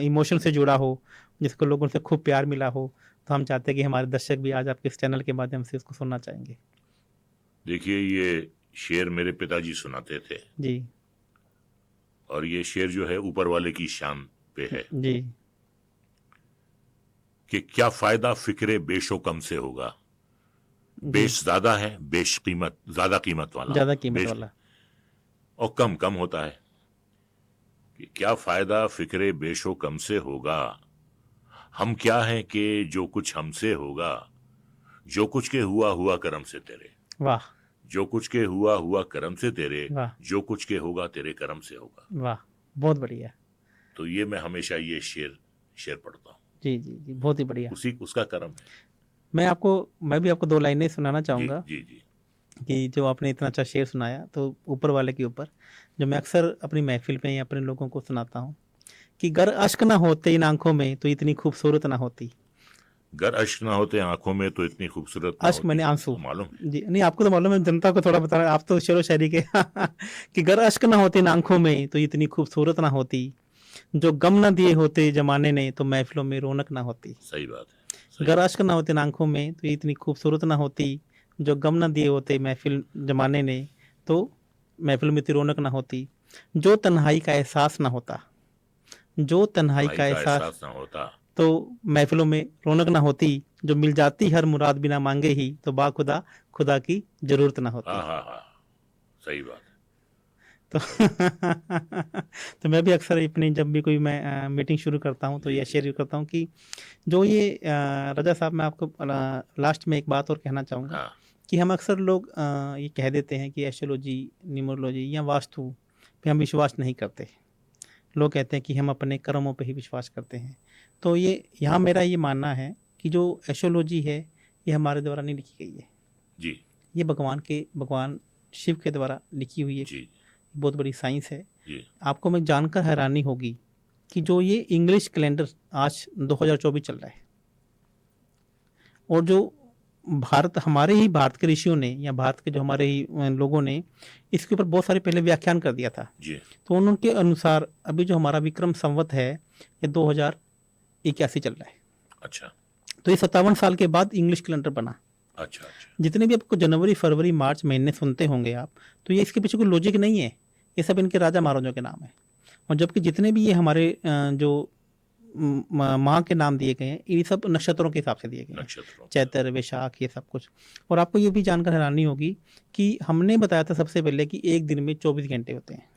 इमोशन से जुड़ा हो, जिसको लोगों से खूब प्यार मिला हो, तो हम चाहते हैं कि हमारे दर्शक भी आज आपके इस चैनल के माध्यम से इसको सुनना चाहेंगे। देखिए, ये शेर मेरे पिताजी सुनाते थे, जी और ये शेर जो है ऊपर वाले की शान पे है जी। कि क्या फायदा फिक्रे बेशो कम से होगा, जी, बेश ज्यादा है, बेश कीमत, ज्यादा कीमत वाला, ज़्यादा कीमत बेश, वाला। और कम कम होता है। कि क्या फायदा फिक्रे बेशो कम से होगा, हम क्या हैं कि जो कुछ हमसे होगा, जो कुछ के हुआ हुआ करम से तेरे, वाह जो कुछ के हुआ हुआ करम से तेरे, वाह जो कुछ के होगा तेरे करम से होगा। वाह, बहुत बढ़िया। तो ये मैं हमेशा ये शेर पढ़ता हूँ। जी जी जी, बहुत ही बढ़िया। उसका करम है। मैं भी आपको 2 लाइनें सुनाना जी चाहूँगा जी जी। कि जो आपने इतना अच्छा शेर सुनाया, तो ऊपर वाले के ऊपर, जो मैं अक्सर अपनी महफिल में या अपने लोगों को सुनाता हूँ, कि गर अश्क ना होते इन आंखों में तो इतनी खूबसूरत ना होती। गर अश्क ना होते आंखों में तो इतनी खूबसूरत ना अश्क मैंने होती। आंसू। मालूम है। जी नहीं, आपको तो मालूम है, जनता को थोड़ा बता रहा, आप तो शेरो शायरी के। कि गर अश्क ना होते इन आंखों में तो इतनी खूबसूरत ना होती, जो गम ना दिए होते जमाने ने तो महफिलों में रौनक ना होती। सही बात है, सही गर बात। अश्क ना होते इन आंखों में तो इतनी खूबसूरत ना होती, जो गम ना दिए होते महफिल जमाने ने तो महफिल में इतनी रौनक ना होती। जो तन्हाई का एहसास ना होता, जो तन्हाई भाई का का एहसास, एहसास ना होता। तो महफिलों में रौनक ना होती। जो मिल जाती हर मुराद बिना मांगे ही तो बाखुदा खुदा की जरूरत ना हाँ होती। हाँ हाँ, सही बात है, तो सही बात। तो मैं भी अक्सर अपनी, जब भी कोई मैं मीटिंग शुरू करता हूँ तो जी ये जी। शेयर करता हूँ कि जो ये रजा साहब, मैं आपको लास्ट में एक बात और कहना चाहूँगा, हाँ कि हम अक्सर लोग ये कह देते हैं कि एस्ट्रोलॉजी, न्यूमरोलॉजी या वास्तु पे हम विश्वास नहीं करते। लोग कहते हैं कि हम अपने कर्मों पे ही विश्वास करते हैं। तो ये यहाँ मेरा ये मानना है कि जो एस्ट्रोलॉजी है ये हमारे द्वारा नहीं लिखी गई है, जी ये भगवान शिव के द्वारा लिखी हुई एक जी बहुत बड़ी साइंस है। जी। आपको मैं जानकर हैरानी होगी कि जो ये इंग्लिश कैलेंडर आज 2024 चल रहा है, और जो हमारे ही भारत के ऋषियों ने या भारत के जो हमारे ही लोगों ने इसके ऊपर बहुत सारे पहले व्याख्यान कर दिया था। जी। तो उनके अनुसार अभी जो हमारा विक्रम संवत है ये 2081 चल रहा है। अच्छा। तो ये 57 साल के बाद इंग्लिश कैलेंडर बना। अच्छा अच्छा। जितने भी आपको जनवरी फरवरी मार्च महीने सुनते होंगे आप, तो ये इसके पीछे कोई लॉजिक नहीं है, ये सब इनके राजा महाराजों के नाम है। और जबकि जितने भी ये हमारे जो माँ के नाम दिए गए हैं ये सब नक्षत्रों के हिसाब से दिए गए हैं, नक्षत्रों। चैत्र वैशाख ये सब कुछ। और आपको ये भी जानकर हैरानी होगी कि हमने बताया था सबसे पहले कि एक दिन में 24 घंटे होते हैं,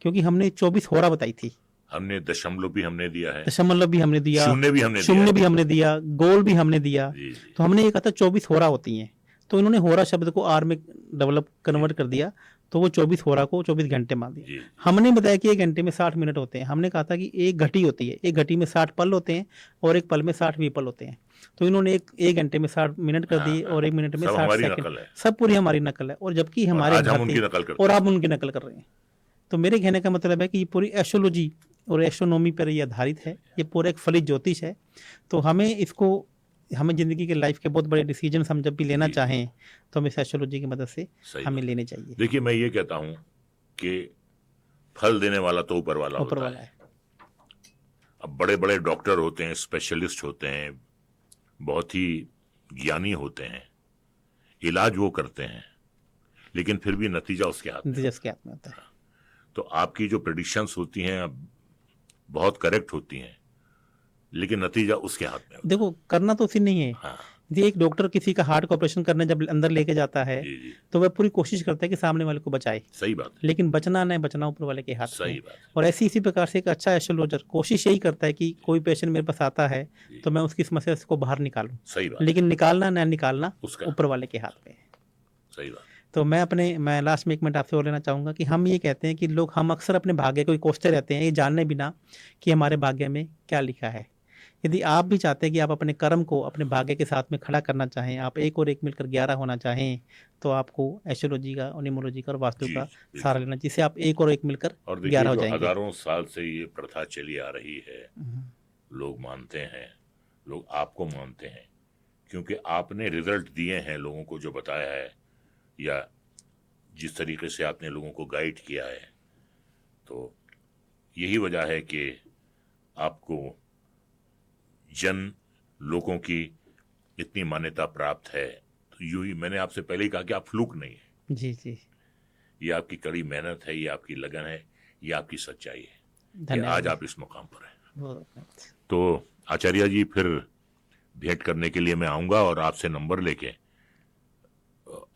क्योंकि हमने 24 होरा बताई थी। हमने दशमलव भी हमने दिया है, दशमलव भी हमने दिया, शून्य भी हमने शून्य दिया भी हमने दिया, गोल भी हमने दिया। जी जी। तो हमने ये कहा था 24 होरा होती हैं, तो इन्होंने होरा शब्द को आर में डेवलप कन्वर्ट कर दिया, तो वो 24 होरा को 24 घंटे मान दिया। जी। हमने बताया कि एक घंटे में 60 मिनट होते हैं। हमने कहा था कि एक घटी होती है, एक घटी में 60 पल होते हैं और एक पल में 60 विपल होते हैं। तो इन्होंने एक घंटे में 60 मिनट कर दिए और एक मिनट में सब 60 हमारी सेकंड। नकल है। सब पूरी हमारी नकल है। और जबकि हमारे आज हम उनकी भारतीय नकल करते और हैं। आप उनकी नकल कर रहे हैं। तो मेरे कहने का मतलब है कि ये पूरी एस्ट्रोलॉजी और एस्ट्रोनॉमी पर ये आधारित है, ये पूरा एक फलित ज्योतिष है। तो हमें ज़िंदगी के लाइफ के बहुत बड़े डिसीजन हम जब भी लेना जी। चाहें तो हमें एस्ट्रोलॉजी की मदद से सही हमें बात। लेने चाहिए। देखिए मैं ये कहता हूं कि फल देने वाला तो ऊपर वाला ऊपर होता वाला है। है। अब बड़े बड़े डॉक्टर होते हैं, स्पेशलिस्ट होते हैं, बहुत ही ज्ञानी होते हैं, इलाज वो करते हैं, लेकिन फिर भी नतीजा उसके हाथ में। दिलचस्प के हाथ में होता है। तो आपकी जो प्रेडिक्शंस होती हैं अब बहुत करेक्ट होती हैं, लेकिन नतीजा उसके हाथ में होता देखो करना तो उसी नहीं है। है। हाँ यदि एक डॉक्टर किसी का हार्ट का ऑपरेशन करने जब अंदर लेके जाता है जी जी। तो वह पूरी कोशिश करता है कि सामने वाले को बचाए, सही बात है। लेकिन बचना नहीं बचना ऊपर वाले के हाथ में सही है। बात है। और ऐसी इसी प्रकार से एक अच्छा एस्ट्रोलॉजर कोशिश यही करता है कि कोई पेशेंट मेरे पास आता है जी। तो मैं उसकी समस्या को बाहर निकालूं, सही बात है। लेकिन निकालना ना निकालना उसका ऊपर वाले के हाथ में है। सही बात। तो मैं लास्ट में एक मिनट आपसे और लेना चाहूँगा कि हम ये कहते हैं कि हम अक्सर अपने भाग्य को कोसते रहते हैं ये जानने बिना कि हमारे भाग्य में क्या लिखा है। यदि आप भी चाहते हैं कि आप अपने कर्म को अपने भाग्य के साथ में खड़ा करना चाहें, आप एक और एक मिलकर 11 होना चाहें, तो आपको एस्ट्रोलॉजी का और न्यूमरोलॉजी का और वास्तु जी, का बिल्कुल। सहारा लेना, जिससे आप एक और एक मिलकर और 11 देखिए हो जो जाएंगे। हजारों साल से ये प्रथा चली आ रही है, लोग मानते हैं, लोग आपको मानते हैं, क्योंकि आपने रिजल्ट दिए हैं लोगों को, जो बताया है या जिस तरीके से आपने लोगों को गाइड किया है। तो यही वजह है कि आपको लोगों की इतनी मान्यता प्राप्त है। तो यूं ही मैंने आपसे पहले ही कहा कि आप फ्लूक नहीं है। जी जी। ये आपकी कड़ी मेहनत है, ये आपकी लगन है, ये आपकी सच्चाई है कि धन्यवाद। आज आप इस मुकाम पर हैं। बहुत धन्यवाद। तो आचार्य जी फिर भेंट करने के लिए मैं आऊंगा और आपसे नंबर लेके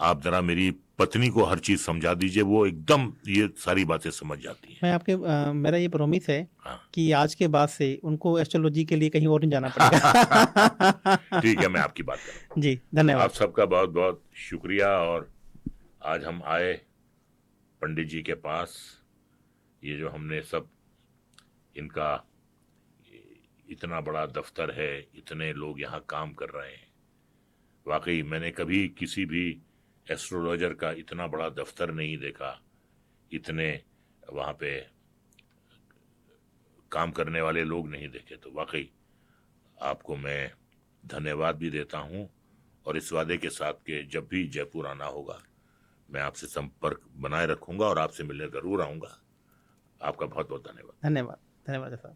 आप जरा मेरी पत्नी को हर चीज समझा दीजिए, वो एकदम ये सारी बातें समझ जाती है। मेरा ये प्रॉमिस है हाँ। कि आज के बाद से उनको एस्ट्रोलॉजी के लिए कहीं और नहीं जाना पड़ेगा। ठीक है, मैं आपकी बात करूँ। जी धन्यवाद। आप सबका बहुत बहुत शुक्रिया। और आज हम आए पंडित जी के पास, ये जो हमने सब इनका इतना बड़ा दफ्तर है, इतने लोग यहाँ काम कर रहे हैं, वाकई मैंने कभी किसी भी एस्ट्रोलॉजर का इतना बड़ा दफ्तर नहीं देखा, इतने वहाँ पे काम करने वाले लोग नहीं देखे। तो वाकई आपको मैं धन्यवाद भी देता हूँ, और इस वादे के साथ कि जब भी जयपुर आना होगा मैं आपसे संपर्क बनाए रखूंगा और आपसे मिलने जरूर आऊँगा। आपका बहुत बहुत धन्यवाद। धन्यवाद। धन्यवाद साहब।